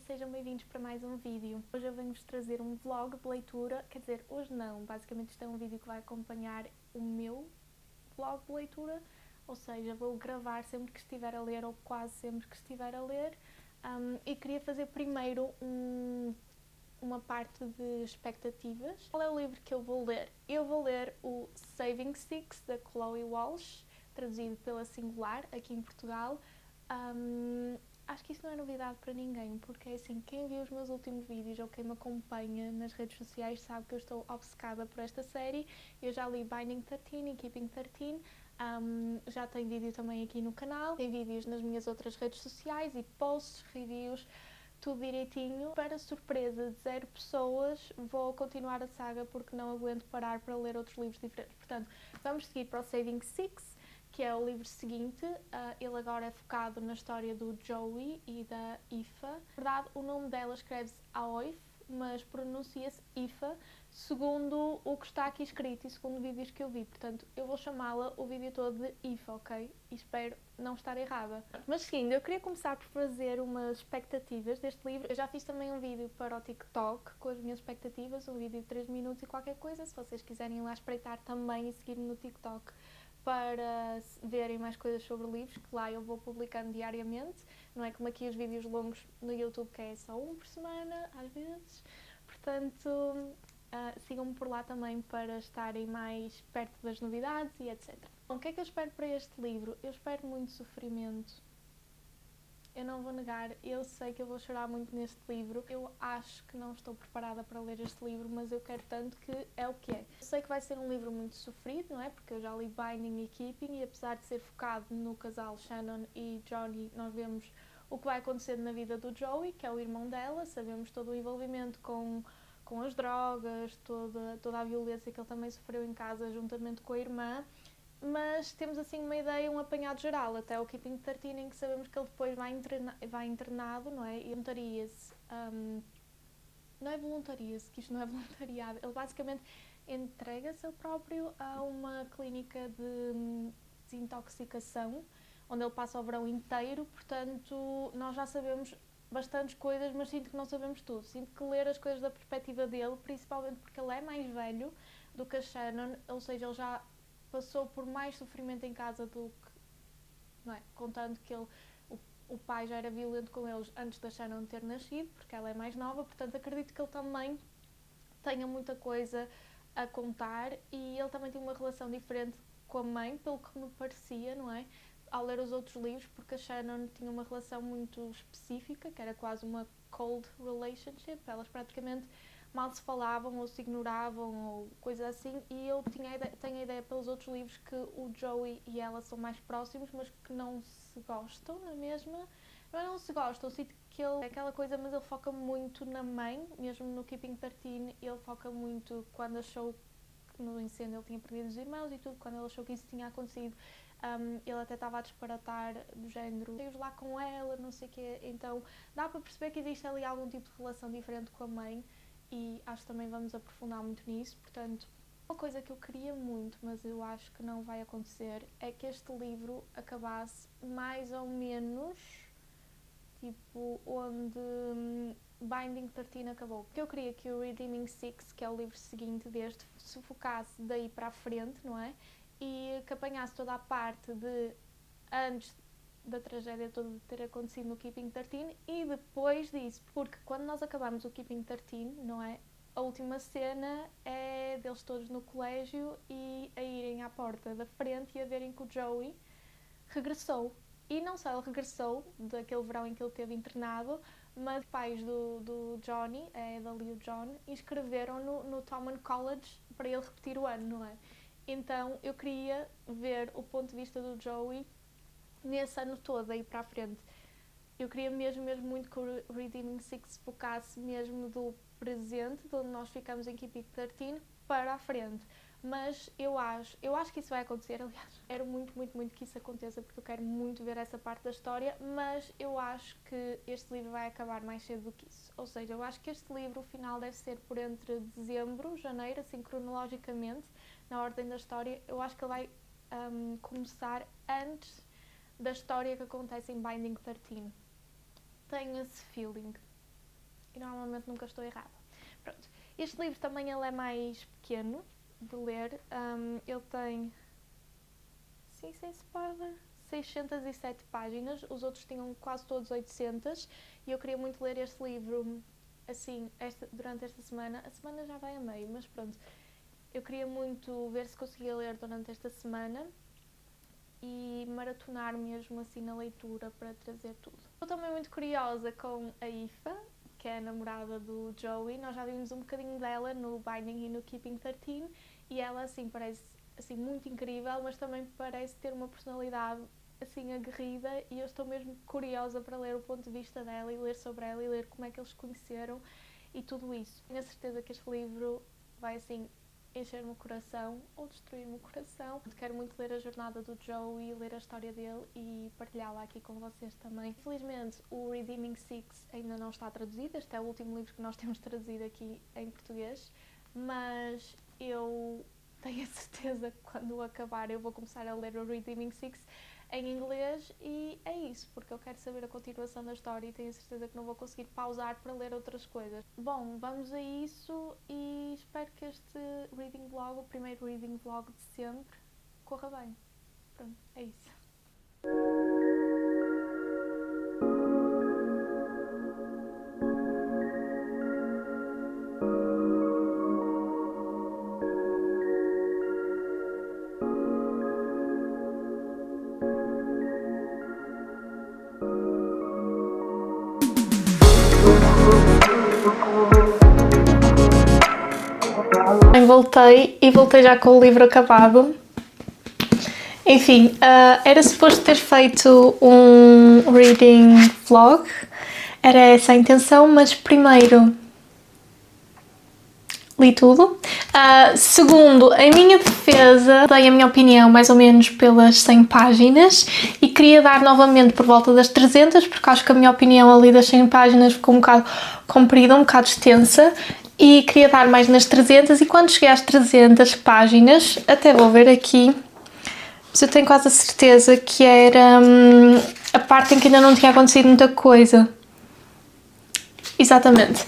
sejam bem-vindos para mais um vídeo. Hoje eu venho-vos trazer um vlog de leitura, quer dizer, hoje não, basicamente isto é um vídeo que vai acompanhar o meu vlog de leitura, ou seja, vou gravar sempre que estiver a ler ou quase sempre que estiver a ler, e queria fazer primeiro uma parte de expectativas. Qual é o livro que eu vou ler? Eu vou ler o Saving Six, da Chloe Walsh, traduzido pela Singular, aqui em Portugal. Acho que isso não é novidade para ninguém, porque assim, quem viu os meus últimos vídeos ou quem me acompanha nas redes sociais sabe que eu estou obcecada por esta série. Eu já li Binding 13 e Keeping 13, já tem vídeo também aqui no canal, tem vídeos nas minhas outras redes sociais e posts, reviews, tudo direitinho. Para surpresa de 0 pessoas, vou continuar a saga porque não aguento parar para ler outros livros diferentes. Portanto, vamos seguir para o Saving Six, que é o livro seguinte. Ele agora é focado na história do Joey e da Aoife. Na verdade, o nome dela escreve-se Aoife, mas pronuncia-se Aoife, segundo o que está aqui escrito e segundo vídeos que eu vi. Portanto, eu vou chamá-la o vídeo todo de Aoife, ok? E espero não estar errada. Mas seguindo, eu queria começar por fazer umas expectativas deste livro. Eu já fiz também um vídeo para o TikTok com as minhas expectativas, um vídeo de 3 minutos e qualquer coisa. Se vocês quiserem ir lá espreitar também e seguir-me no TikTok para verem mais coisas sobre livros, que lá eu vou publicando diariamente, não é como aqui os vídeos longos no YouTube, que é só um por semana, às vezes. Portanto, sigam-me por lá também para estarem mais perto das novidades e etc. Bom, o que é que eu espero para este livro? Eu espero muito sofrimento. Eu não vou negar, eu sei que eu vou chorar muito neste livro. Eu acho que não estou preparada para ler este livro, mas eu quero tanto que é o que é. Eu sei que vai ser um livro muito sofrido, não é? Porque eu já li Binding e Keeping e apesar de ser focado no casal Shannon e Johnny, nós vemos o que vai acontecer na vida do Joey, que é o irmão dela, sabemos todo o envolvimento com as drogas, toda a violência que ele também sofreu em casa juntamente com a irmã. Mas temos assim uma ideia, um apanhado geral, até o Keeping 13, em que sabemos que ele depois vai internado, não é? E voluntaria-se, não é voluntaria-se, que isto não é voluntariado, ele basicamente entrega-se ele próprio a uma clínica de desintoxicação, onde ele passa o verão inteiro. Portanto, nós já sabemos bastantes coisas, mas sinto que não sabemos tudo. Sinto que ler as coisas da perspectiva dele, principalmente porque ele é mais velho do que a Shannon, ou seja, ele já passou por mais sofrimento em casa do que, não é? Contando que o pai já era violento com eles antes da Shannon ter nascido, porque ela é mais nova, portanto acredito que ele também tenha muita coisa a contar e ele também tem uma relação diferente com a mãe, pelo que me parecia, não é? Ao ler os outros livros, porque a Shannon tinha uma relação muito específica, que era quase uma cold relationship, elas praticamente mal se falavam ou se ignoravam ou coisa assim, e eu tenho a ideia pelos outros livros que o Joey e ela são mais próximos, mas que não se gostam na mesma. Não se gostam, sinto que ele é aquela coisa, mas ele foca muito na mãe, mesmo no Keeping 13, ele foca muito quando achou que no incêndio ele tinha perdido os irmãos e tudo, quando ele achou que isso tinha acontecido, ele até estava a disparatar do género, saiu lá com ela, não sei o quê, então dá para perceber que existe ali algum tipo de relação diferente com a mãe e acho que também vamos aprofundar muito nisso. Portanto, uma coisa que eu queria muito, mas eu acho que não vai acontecer, é que este livro acabasse mais ou menos tipo onde Binding 13 acabou. Porque eu queria que o Redeeming Six, que é o livro seguinte deste, se focasse daí para a frente, não é? E que apanhasse toda a parte de antes da tragédia toda de ter acontecido no Keeping 13 e depois disso, porque quando nós acabamos o Keeping 13, não é? A última cena é deles todos no colégio e a irem à porta da frente e a verem que o Joey regressou. E não só ele regressou daquele verão em que ele esteve internado, mas os pais do Johnny, a Edel e o John, inscreveram-no no Thomond College para ele repetir o ano, não é? Então eu queria ver o ponto de vista do Joey nesse ano todo, aí para a frente. Eu queria mesmo muito que o Redeeming Six focasse mesmo do presente, de onde nós ficamos em Keeping 13, para a frente. Mas eu acho que isso vai acontecer, aliás, quero muito que isso aconteça, porque eu quero muito ver essa parte da história, mas eu acho que este livro vai acabar mais cedo do que isso. Ou seja, eu acho que este livro, o final, deve ser por entre dezembro, janeiro, assim cronologicamente, na ordem da história. Eu acho que ele vai começar antes da história que acontece em Binding 13. Tenho esse feeling. e normalmente nunca estou errada. Pronto. Este livro também ele é mais pequeno de ler. Ele tem, sim, sem spoiler, 607 páginas. Os outros tinham quase todos 800 e eu queria muito ler este livro assim, durante esta semana. A semana já vai a meio, mas pronto. Eu queria muito ver se conseguia ler durante esta semana e maratonar mesmo assim na leitura para trazer tudo. Estou também muito curiosa com a Aoife, que é a namorada do Joey. Nós já vimos um bocadinho dela no Binding e no Keeping 13 e ela assim parece assim muito incrível, mas também parece ter uma personalidade assim aguerrida e eu estou mesmo curiosa para ler o ponto de vista dela e ler sobre ela e ler como é que eles se conheceram e tudo isso. Tenho a certeza que este livro vai assim encher-me o coração ou destruir-me o coração. Quero muito ler a jornada do Joey, ler a história dele e partilhá-la aqui com vocês também. Infelizmente o Redeeming Six ainda não está traduzido, este é o último livro que nós temos traduzido aqui em português, mas eu tenho a certeza que quando acabar eu vou começar a ler o Redeeming Six em inglês e é isso, porque eu quero saber a continuação da história e tenho a certeza que não vou conseguir pausar para ler outras coisas. Bom, vamos a isso e espero que este reading vlog, o primeiro reading vlog de sempre, corra bem. Pronto, é isso. Voltei já com o livro acabado. Enfim, era suposto ter feito um reading vlog, era essa a intenção, mas primeiro li tudo. Segundo, em minha defesa, dei a minha opinião mais ou menos pelas 100 páginas e queria dar novamente por volta das 300, porque acho que a minha opinião ali das 100 páginas ficou um bocado comprida, um bocado extensa. E queria dar mais nas 300 e quando cheguei às 300 páginas, até vou ver aqui, mas eu tenho quase a certeza que era a parte em que ainda não tinha acontecido muita coisa. Exatamente.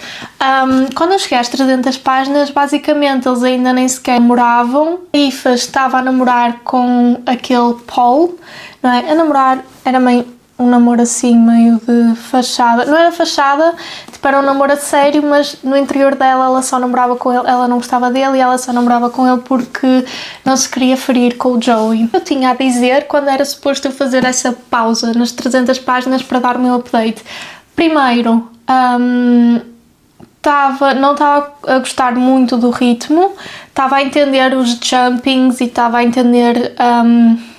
Quando eu cheguei às 300 páginas, basicamente eles ainda nem sequer namoravam. A Aoife estava a namorar com aquele Paul, não é? A namorar era meio um namoro assim, meio de fachada. Não era fachada, tipo, era um namoro a sério, mas no interior dela ela só namorava com ele, ela não gostava dele e ela só namorava com ele porque não se queria ferir com o Joey. Eu tinha a dizer quando era suposto eu fazer essa pausa nas 300 páginas para dar o meu update. Primeiro, não estava a gostar muito do ritmo, estava a entender os jumpings e estava a entender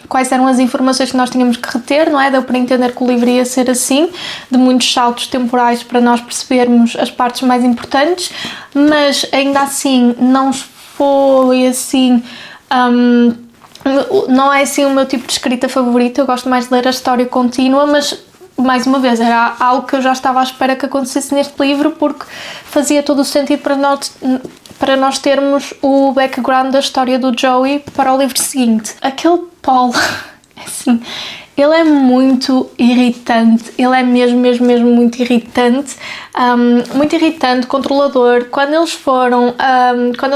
quais eram as informações que nós tínhamos que reter, não é? Deu para entender que o livro ia ser assim, de muitos saltos temporais para nós percebermos as partes mais importantes, mas ainda assim não foi assim... não é assim o meu tipo de escrita favorita, eu gosto mais de ler a história contínua, mas mais uma vez era algo que eu já estava à espera que acontecesse neste livro porque fazia todo o sentido para nós termos o background da história do Joey para o livro seguinte. Aquele Paul, assim, ele é muito irritante, ele é mesmo muito irritante, controlador. Quando eles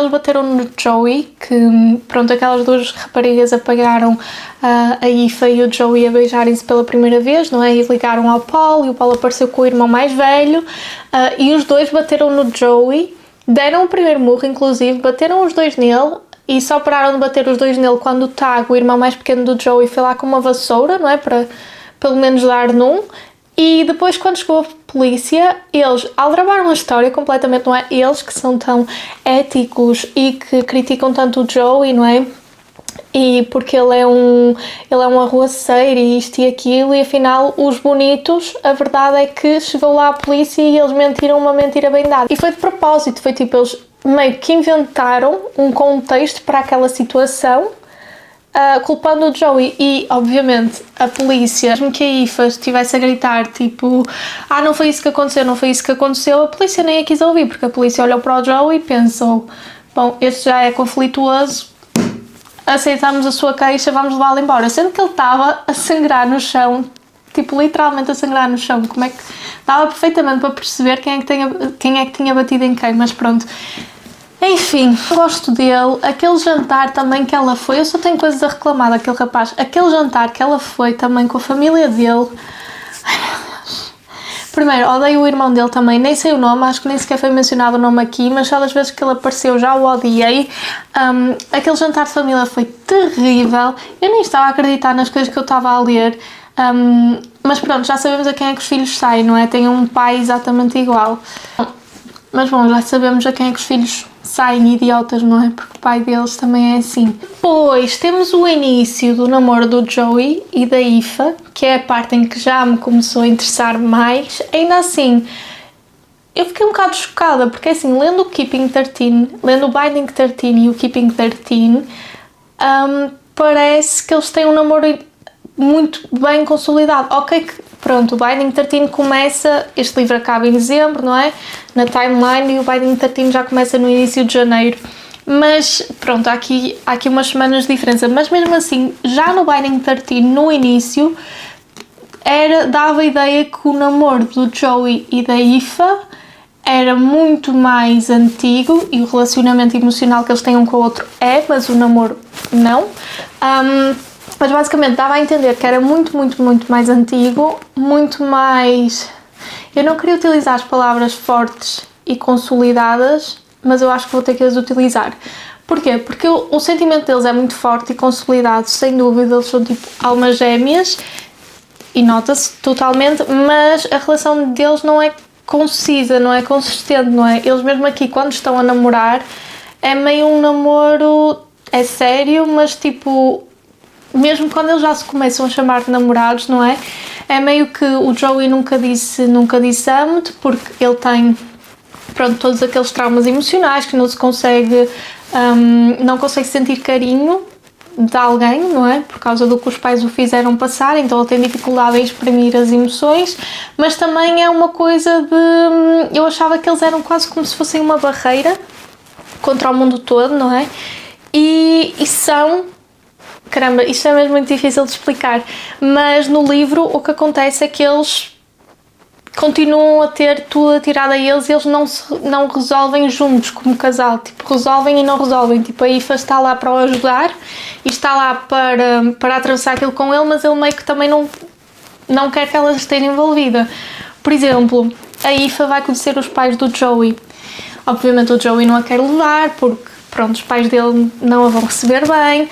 bateram no Joey, que pronto, aquelas duas raparigas apanharam a Aoife e o Joey a beijarem-se pela primeira vez, não é? E ligaram ao Paul e o Paul apareceu com o irmão mais velho e os dois bateram no Joey, deram o primeiro murro, inclusive, bateram os dois nele. E só pararam de bater os dois nele quando o Tag, o irmão mais pequeno do Joey, foi lá com uma vassoura, não é? Para pelo menos dar num. E depois, quando chegou a polícia, eles aldrabaram a história completamente, não é? Eles que são tão éticos e que criticam tanto o Joey, não é? E porque ele é um arruaceiro e isto e aquilo, e afinal os bonitos, a verdade é que chegou lá a polícia e eles mentiram uma mentira bem dada. E foi de propósito, foi tipo, eles meio que inventaram um contexto para aquela situação, culpando o Joey. E obviamente a polícia, mesmo que a Aoife estivesse a gritar tipo, não foi isso que aconteceu, não foi isso que aconteceu, a polícia nem a quis ouvir, porque a polícia olhou para o Joey e pensou, bom, este já é conflituoso, aceitamos a sua queixa, vamos levá-lo embora. Sendo que ele estava a sangrar no chão, tipo, literalmente a sangrar no chão. Como é que... Dava perfeitamente para perceber quem é que tinha batido em quem, mas pronto. Enfim, gosto dele. Aquele jantar também que ela foi, eu só tenho coisas a reclamar daquele rapaz. Aquele jantar que ela foi também com a família dele. Ai meu Deus. Primeiro, odeio o irmão dele também, nem sei o nome, acho que nem sequer foi mencionado o nome aqui, mas só das vezes que ele apareceu já o odiei. Aquele jantar de família foi terrível, eu nem estava a acreditar nas coisas que eu estava a ler. Mas pronto, já sabemos a quem é que os filhos saem, não é? Tem um pai exatamente igual. Mas bom, já sabemos a quem é que os filhos saem idiotas, não é? Porque o pai deles também é assim. Depois temos o início do namoro do Joey e da Aoife, que é a parte em que já me começou a interessar mais. Ainda assim, eu fiquei um bocado chocada, porque assim, lendo o Keeping 13, lendo o Binding 13 e o Keeping 13, parece que eles têm um namoro muito bem consolidado. Ok, que pronto, o Binding 13 começa, este livro acaba em dezembro, não é? Na timeline, e o Binding 13 já começa no início de janeiro. Mas pronto, há aqui umas semanas de diferença. Mas mesmo assim, já no Binding 13, no início, dava a ideia que o namoro do Joey e da Aoife era muito mais antigo, e o relacionamento emocional que eles têm um com o outro mas o namoro não. Mas basicamente dava a entender que era muito, muito, muito mais antigo, muito mais... Eu não queria utilizar as palavras fortes e consolidadas, mas eu acho que vou ter que as utilizar. Porquê? Porque o sentimento deles é muito forte e consolidado, sem dúvida, eles são tipo almas gêmeas, e nota-se totalmente, mas a relação deles não é concisa, não é consistente, não é? Eles mesmo aqui, quando estão a namorar, é meio um namoro, é sério, mas tipo... Mesmo quando eles já se começam a chamar de namorados, não é? É meio que o Joey nunca disse amo-te, porque ele tem, pronto, todos aqueles traumas emocionais que não se consegue, não consegue sentir carinho de alguém, não é? Por causa do que os pais o fizeram passar, então ele tem dificuldade em exprimir as emoções, mas também é uma coisa de... Eu achava que eles eram quase como se fossem uma barreira contra o mundo todo, não é? E são... Caramba, isto é mesmo muito difícil de explicar, mas no livro o que acontece é que eles continuam a ter tudo atirado a eles e eles não resolvem juntos como casal, tipo, resolvem e não resolvem, tipo, a Aoife está lá para o ajudar e está lá para atravessar aquilo com ele, mas ele meio que também não quer que ela esteja envolvida. Por exemplo, a Aoife vai conhecer os pais do Joey, obviamente o Joey não a quer levar porque, pronto, os pais dele não a vão receber bem.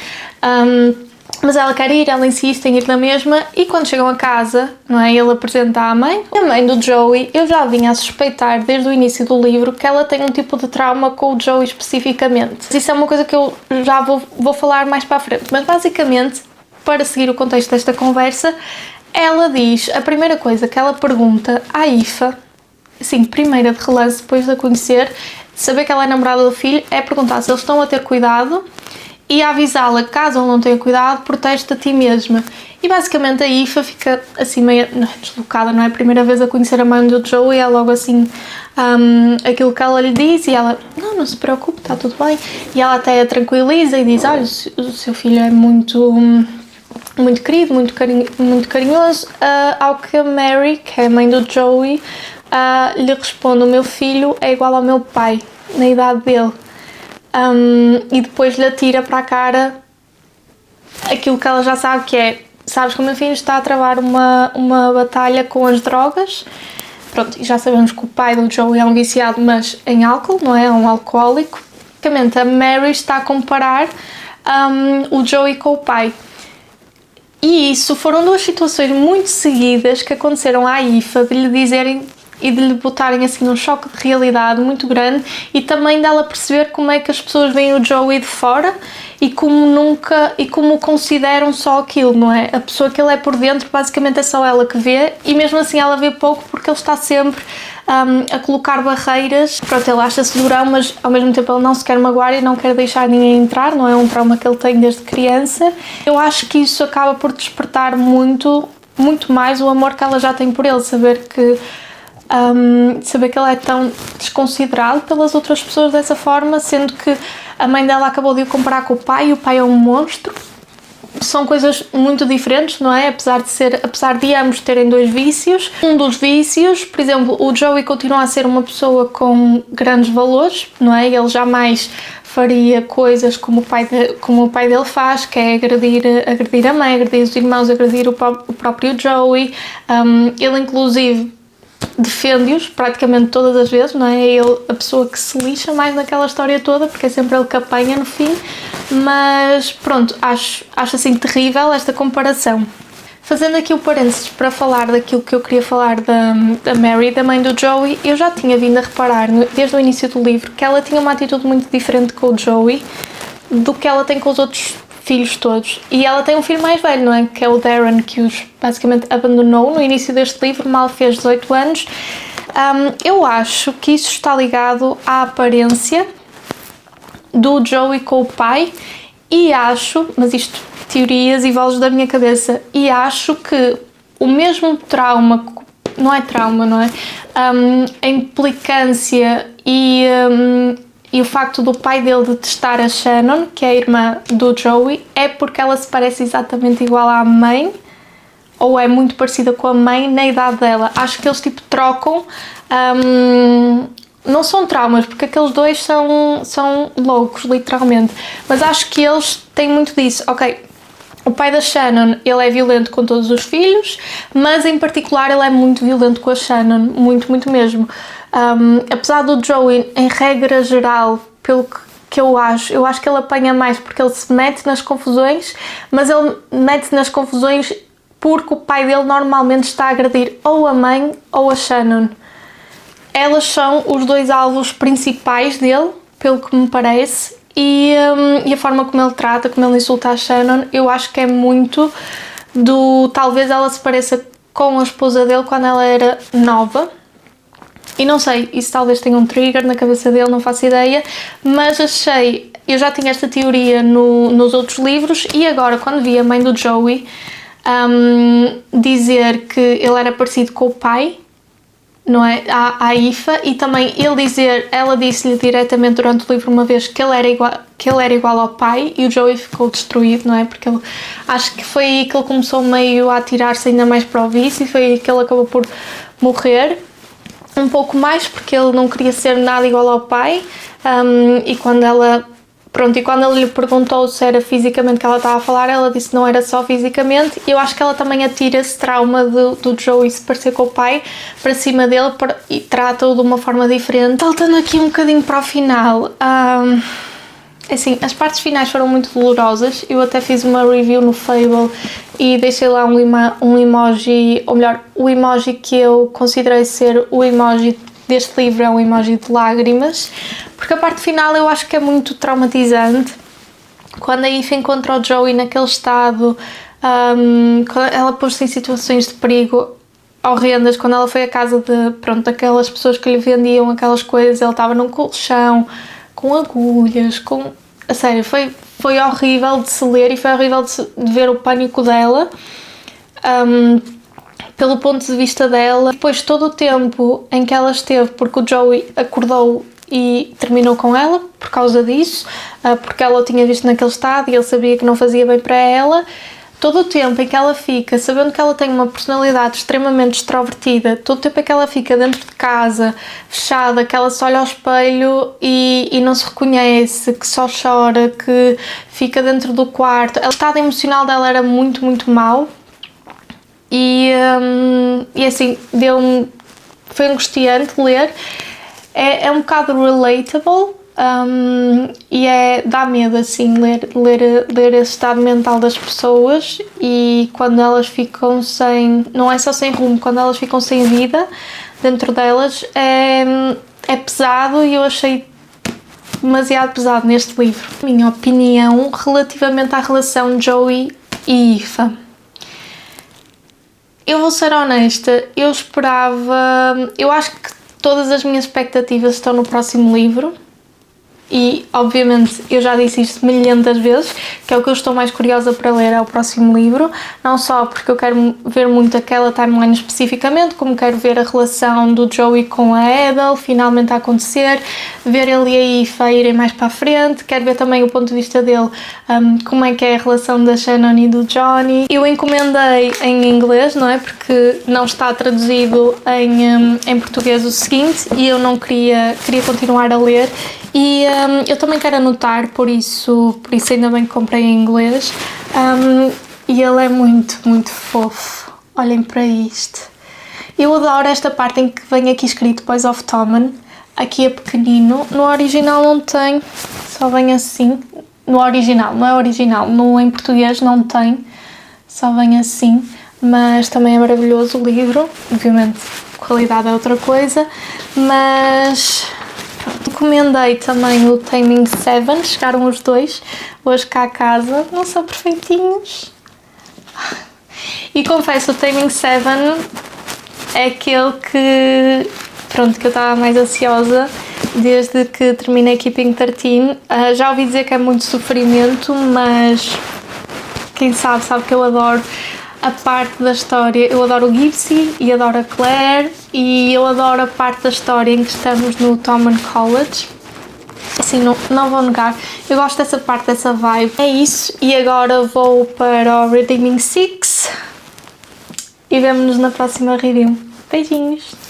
Mas ela quer ir, ela insiste em ir na mesma, e quando chegam a casa, não é, ele apresenta à mãe. A mãe do Joey, eu já vinha a suspeitar desde o início do livro que ela tem um tipo de trauma com o Joey especificamente. Isso é uma coisa que eu já vou falar mais para a frente, mas basicamente, para seguir o contexto desta conversa, ela diz, a primeira coisa que ela pergunta à Aoife, assim, primeira de relance, depois de a conhecer, de saber que ela é namorada do filho, é perguntar se eles estão a ter cuidado e a avisá-la que, caso ele não tenha cuidado, protege-te a ti mesma. E basicamente a Aoife fica assim meio deslocada, não é? A primeira vez a conhecer a mãe do Joey, é logo assim aquilo que ela lhe diz, e ela, não se preocupe, está tudo bem. E ela até a tranquiliza e diz, olha, o seu filho é muito querido, muito carinhoso, ao que a Mary, que é a mãe do Joey, lhe responde, o meu filho é igual ao meu pai, na idade dele. E depois lhe atira para a cara aquilo que ela já sabe, que é, sabes que o meu filho está a travar uma batalha com as drogas. Pronto, e já sabemos que o pai do Joey é um viciado, mas em álcool, não é? É um alcoólico. Basicamente, a Mary está a comparar o Joey com o pai. E isso foram duas situações muito seguidas que aconteceram à Aoife, de lhe dizerem e de lhe botarem assim um choque de realidade muito grande, e também dela perceber como é que as pessoas veem o Joey de fora e como consideram só aquilo, não é? A pessoa que ele é por dentro, basicamente é só ela que vê, e mesmo assim ela vê pouco porque ele está sempre a colocar barreiras. Pronto, ele acha-se durão, mas ao mesmo tempo ele não se quer magoar e não quer deixar ninguém entrar, não é? Um trauma que ele tem desde criança. Eu acho que isso acaba por despertar muito mais o amor que ela já tem por ele, saber que ele é tão desconsiderado pelas outras pessoas dessa forma, sendo que a mãe dela acabou de o comparar com o pai, e o pai é um monstro. são coisas muito diferentes, não é? Apesar de ambos terem dois vícios. Um dos vícios, por exemplo, o Joey continua a ser uma pessoa com grandes valores, não é? Ele jamais faria coisas como o pai dele faz, que é agredir a mãe, agredir os irmãos, agredir o próprio Joey. Ele, inclusive, defende-os praticamente todas as vezes, não é? É ele a pessoa que se lixa mais naquela história toda, porque é sempre ele que apanha no fim. Mas pronto, acho assim terrível esta comparação. Fazendo aqui o parênteses para falar daquilo que eu queria falar da Mary, da mãe do Joey, eu já tinha vindo a reparar desde o início do livro que ela tinha uma atitude muito diferente com o Joey do que ela tem com os outros filhos todos. E ela tem um filho mais velho, não é? Que é o Darren, que os basicamente abandonou no início deste livro, mal fez 18 anos. Eu acho que isso está ligado à aparência do Joey com o pai e acho, mas isto teorias e vozes da minha cabeça, e acho que o mesmo trauma, não é trauma, não é? A implicância e o facto do pai dele detestar a Shannon, que é a irmã do Joey, é porque ela se parece exatamente igual à mãe, ou é muito parecida com a mãe na idade dela. Acho que eles tipo trocam. Não são traumas, porque aqueles dois são loucos, literalmente. Mas acho que eles têm muito disso. Ok, o pai da Shannon, ele é violento com todos os filhos, mas em particular ele é muito violento com a Shannon. Muito, muito mesmo. Apesar do Joey, em regra geral, pelo que eu acho que ele apanha mais porque ele se mete nas confusões, mas ele mete-se nas confusões porque o pai dele normalmente está a agredir ou a mãe ou a Shannon. Elas são os dois alvos principais dele, pelo que me parece, e a forma como ele trata, como ele insulta a Shannon, eu acho que é muito do... Talvez ela se pareça com a esposa dele quando ela era nova. E não sei, isso talvez tenha um trigger na cabeça dele, não faço ideia, mas achei... Eu já tinha esta teoria nos outros livros e agora, quando vi a mãe do Joey dizer que ele era parecido com o pai, não é? À Aoife, e também ela disse-lhe diretamente durante o livro uma vez que ele era igual ao pai, e o Joey ficou destruído, não é? Porque acho que foi aí que ele começou meio a atirar-se ainda mais para o vício e foi aí que ele acabou por morrer. Um pouco mais porque ele não queria ser nada igual ao pai, e quando ele lhe perguntou se era fisicamente que ela estava a falar, ela disse que não era só fisicamente. Eu acho que ela também atira esse trauma do Joey se parecer com o pai para cima dele e trata-o de uma forma diferente. Saltando aqui um bocadinho para o final, assim, as partes finais foram muito dolorosas. Eu até fiz uma review no Fable e deixei lá um emoji, ou melhor, o emoji que eu considerei ser o emoji deste livro é um emoji de lágrimas, porque a parte final eu acho que é muito traumatizante. Quando a Aoife encontra o Joey naquele estado, quando ela pôs-se em situações de perigo horrendas, quando ela foi à casa daquelas pessoas que lhe vendiam aquelas coisas, ele estava num colchão, com agulhas, a sério, foi horrível de se ler e foi horrível de ver o pânico dela. Pelo ponto de vista dela, depois todo o tempo em que ela esteve, porque o Joey acordou e terminou com ela por causa disso, porque ela o tinha visto naquele estado e ele sabia que não fazia bem para ela. Todo o tempo em que ela fica, sabendo que ela tem uma personalidade extremamente extrovertida, todo o tempo em que ela fica dentro de casa, fechada, que ela se olha ao espelho e não se reconhece, que só chora, que fica dentro do quarto, o estado emocional dela era muito, muito mau. E assim, foi angustiante ler, é um bocado relatable, e dá medo assim ler esse estado mental das pessoas, e quando elas ficam não é só sem rumo, quando elas ficam sem vida dentro delas, é pesado, e eu achei demasiado pesado neste livro. Minha opinião relativamente à relação Joey e Aoife. Eu vou ser honesta, eu acho que todas as minhas expectativas estão no próximo livro, E, obviamente, eu já disse isto milhentas vezes, que é o que eu estou mais curiosa para ler, é o próximo livro. Não só porque eu quero ver muito aquela timeline especificamente, como quero ver a relação do Joey com a Edel finalmente a acontecer, ver ele e a Aoife irem mais para a frente, quero ver também o ponto de vista dele, como é que é a relação da Shannon e do Johnny. Eu encomendei em inglês, não é? Porque não está traduzido em português o seguinte e eu não queria continuar a ler. E eu também quero anotar, por isso ainda bem que comprei em inglês. E ele é muito, muito fofo. Olhem para isto. Eu adoro esta parte em que vem aqui escrito Boys of Tommen. Aqui é pequenino. No original não tem, só vem assim. No original, não é original. No em português não tem, só vem assim. Mas também é maravilhoso o livro. Obviamente, a qualidade é outra coisa. Mas... encomendei também o Taming 7, chegaram os dois hoje cá a casa, não são perfeitinhos. E confesso, o Taming 7 é aquele que, pronto, que eu estava mais ansiosa desde que terminei Keeping 13. Já ouvi dizer que é muito sofrimento, mas quem sabe que eu adoro a parte da história. Eu adoro o Gypsy e adoro a Claire e eu adoro a parte da história em que estamos no Tommen College. Assim, não vou negar, eu gosto dessa parte, dessa vibe. É isso, e agora vou para o Redeeming 6 e vemo-nos na próxima review. Beijinhos!